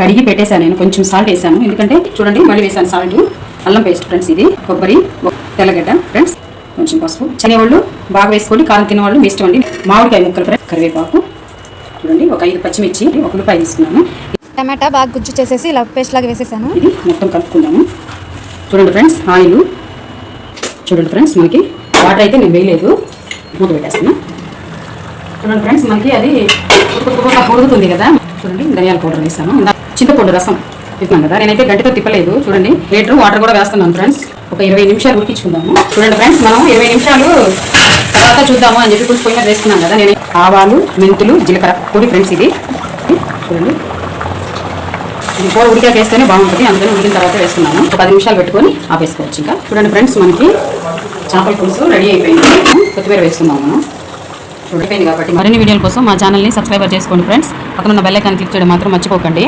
కడిగి పెట్టేశాను నేను, కొంచెం సాల్ట్ వేసాను. ఎందుకంటే చూడండి మళ్ళీ వేసాను సాల్ట్. అల్లం పేస్ట్ ఫ్రెండ్స్, ఇది కొబ్బరి, తెల్లగడ్డ ఫ్రెండ్స్, కొంచెం పసుపు. చనివాళ్ళు బాగా వేసుకోండి, కారం తినేవాళ్ళు మీ ఇష్టం అండి. మామిడికాయ ముక్కలు ఫ్రెండ్స్, కరివేపాకు చూడండి, ఒక 5 పచ్చిమిర్చి, ఒక ఉల్లిపాయ తీసుకున్నాను. టమాటా బాగా గుజ్జు చేసేసి ఇలా పేస్ట్ లాగా వేసేసాను. ఇది మొత్తం కలుపుకుందాము. చూడండి ఫ్రెండ్స్, ఆయిల్ చూడండి ఫ్రెండ్స్, మనకి వాటర్ అయితే నేను వేయలేదు, మూత పెట్టేస్తాను. చూడండి ఫ్రెండ్స్, మనకి అది ఉడుకుతుంది కదా. చూడండి ధనియాల పౌడర్ వేసాను, చింతపండు రసం తిప్పాను కదా, నేనైతే గంటతో తిప్పలేదు. చూడండి లీటర్ వాటర్ కూడా వేస్తున్నాను ఫ్రెండ్స్. ఒక 20 నిమిషాలు ఉడికించుకుందాము. చూడండి ఫ్రెండ్స్, మనం 20 నిమిషాలు తర్వాత చూద్దాము అని చెప్పి పొయ్యి మీద వేసుకున్నాం కదా. నేను ఆవాలు, మెంతులు, జీలకర్ర పొడి ఫ్రెండ్స్, ఇది చూడండి. ఇది కూర ఉడికాక వేస్తేనే బాగుంటుంది, అందుకని ఉడికిన తర్వాత వేసుకున్నాను. ఒక 10 నిమిషాలు పెట్టుకొని ఆపేసుకోవచ్చు. ఇంకా చూడండి ఫ్రెండ్స్, మనకి చేపల పులుసు రెడీ అయిపోయింది. కొత్తిమీర వేసుకున్నాము మనం, ఉడిపోయింది కాబట్టి. మరిన్ని వీడియోల కోసం మా ఛానల్ని సబ్స్క్రైబ్ చేసుకోండి ఫ్రెండ్స్. పక్కన ఉన్న బెల్ ఐకాన్ క్లిక్ చేయడం మాత్రం మర్చిపోకండి.